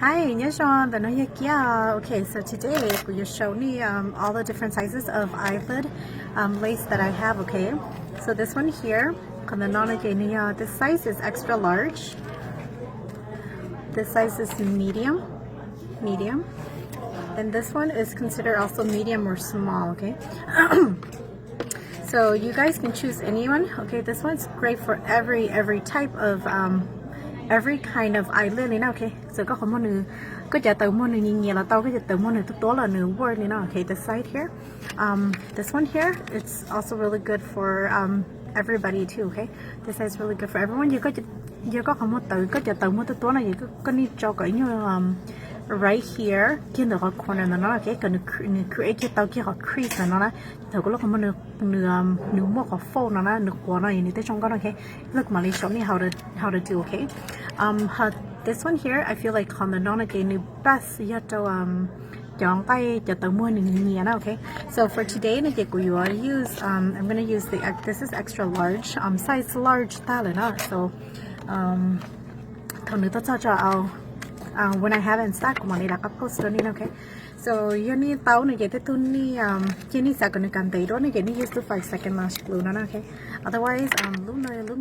Hi, Nyashan, the Noyakia. Okay, so today we just show me all the different sizes of eyelid lace that I have. Okay, so this one here, this size is extra large. This size is medium, and this one is considered also medium or small. Okay. So you guys can choose anyone. Okay, this one's great for every type of every kind of eyelid này okay. So có một nửa có giá tàu một nửa nhiều là tàu có giá tàu một nửa tốt là nửa word này okay. This side here, this one here, it's also really good for everybody too. Okay, this size is really good for everyone. You có một tàu có giá tàu một tốt là gì có need cho cái như right here kia được cái corner nó okay. Cần create cái tàu kia họ crease nó là thầu có lúc một nửa một cái fold nó là nửa quả này như thế trong cái okay. Look, Molly show me how to do okay. This one here I feel like on the non again new best yet to chọn tay cho tàu mua nhiều okay. So for today này của you use I'm gonna use this is extra large size large style nó so thằng nữa tôi cho when I have in stock của mình là các post lên okay. So you need tàu này cái tôi need chỉ need sẽ cần cần tới đó này cái need use the 5 second lash glue nó okay. Otherwise lúc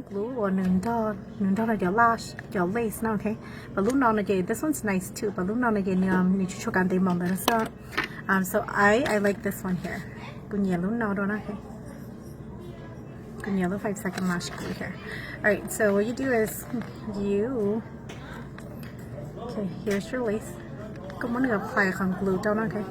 glue or nương đó là cái lash cái lace nó okay. But lúc nào này cái this one's nice too. But lúc nào này cái need cho cần tới mỏng đó so I like this one here. Cũng nhiều lúc nào đó okay. Cũng nhiều lúc 5 second lash glue here. Alright, so what you do is okay, here's your lace. Come on, apply some glue down, okay?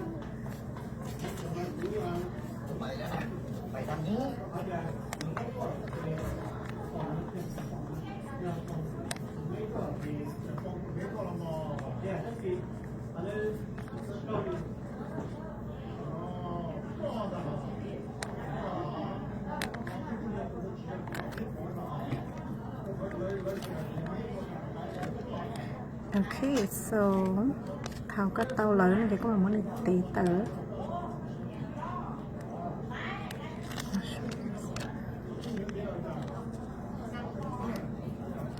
Okay, so thao cái tao lớn thì có một tí tớ.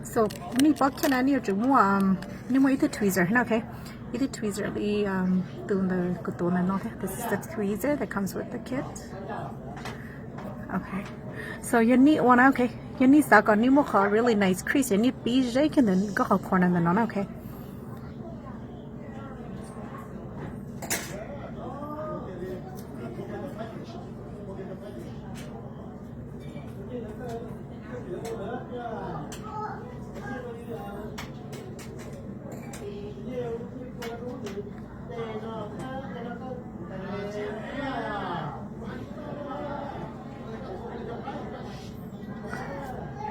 So ni bóc cho nó nhiều chúng mua ít tweezer, okay? Ít tweezer đi từ cái tổ này nó okay. This is the tweezer that comes with the kit. Okay, so you need one, okay? You need that got new more really nice crease. You need BJ and then go a corner and then okay.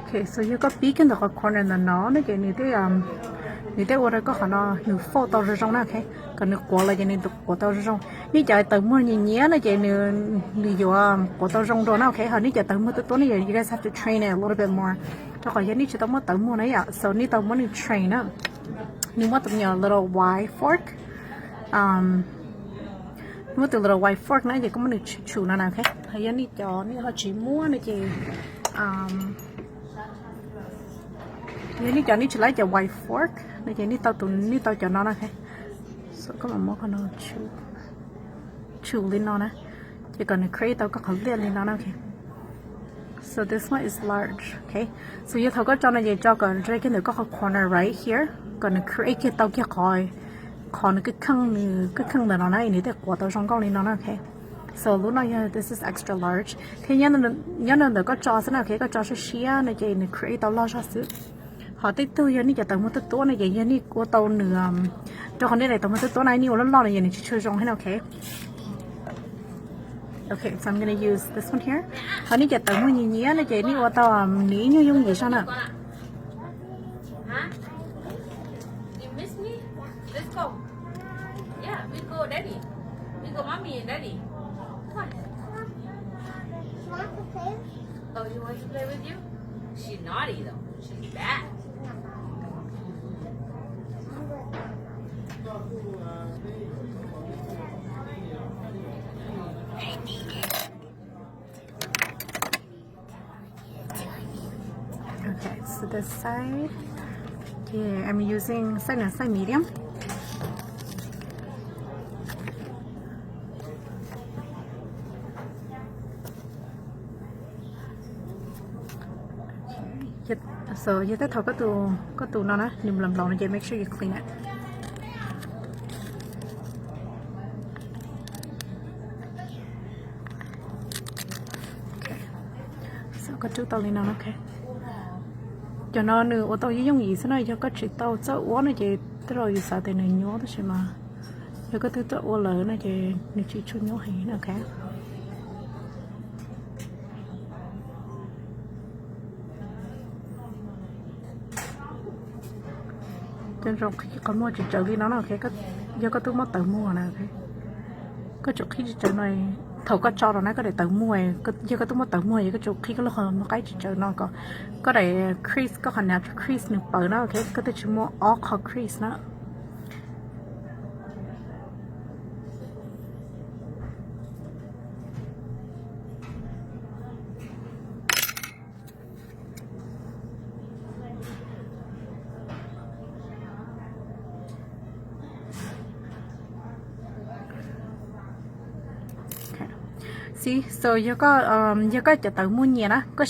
Okay, so you got beak in the corner and the nó cái như thế ở đây có khả năng nửa phô tao trong đó okay. Còn nửa quả là cái này của tao trong ní chạy tao mua nhẹ nó cái nửa vừa của tao trong đó okay. Hồi ní chạy tao mua tối này you guys have to train it a little bit more. Cho khỏi ní chỉ tao mua này so ní tao muốn train up. Ní mua tao nhờ little wide fork. Mua từ little wide fork này thì có muốn chủ nó nào okay. Hồi ní cho ní họ chỉ mua này cái you need to like a white fork. You need to cho nó okay. So có một món nó chew lên nó nè. Chỉ cần create tao có khẩu lên nó okay. So this one is large, okay. So you thấu có cho nó gì cho cần cái nữa có corner right here. Cần create cái tao kia khỏi cái khăn là nó này này để của tao trong con lên nó okay. So lúc này this is extra large. Thì nhớ nó có cho thế nào okay, có cho share này cái này create tao lo cho xíu. Họ tích tư như cái tàu một tích tố này vậy như của tàu nửa cho con này tàu một tích tố này nhiều lắm lo này chỉ chơi trong hết okay. Okay, so I'm gonna use this one here. Họ ní cái tàu một nhẹ này vậy như của tàu ní như dùng gì sao nè. You miss me? Let's go. Yeah, we go, Daddy. We go, Mommy and Daddy. Come on. Oh, you want to play with you? She's naughty though. She's bad. Okay, so this side, yeah, I'm using size medium. so you take thầu có tụ nó nè nhưng làm lòng này make sure you clean it okay so có chút tàu lên nó okay cho nó nữa ô tô giống gì thế này cho có chỉ tàu cho uống này chị tới rồi sao thì này nhớ thế mà cho có thứ cho uống lớn này chị nếu chị chưa nhớ gì nữa okay trên rồi khi con mua chỉ chờ đi nó ok có do có tôi mất tự mua nè ok có chỗ khi chờ này thầu có cho rồi nó có để tự mua có do có tôi mất tự mua vậy có chỗ khi có lúc mà cái chỉ chờ nó có để crease có khả năng crease nửa bờ nó ok có thể chỉ mua all color crease nó see so you cóจะtự mua nhiều đó có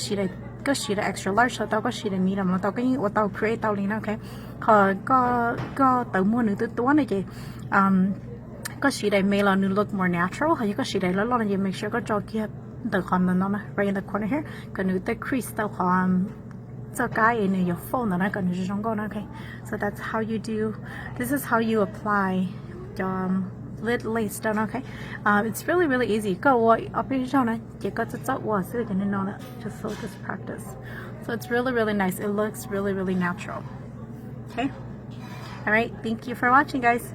xí là extra large tao có xí là medium là tao cái của tao create tao liền ok có tự mua nữaตัวnày chị có xí là made là look more natural hay có xí là lo là gì make sure có cho kia từ con nó nè right in the corner here còn nữa tới crease tao còn cho cái này your phone nó còn nữa trong con ok so that's how you do this is how you apply lid lace down okay it's really easy go up in zone chỉ có chút was so you know that just practice so it's really nice it looks really natural okay all right thank you for watching guys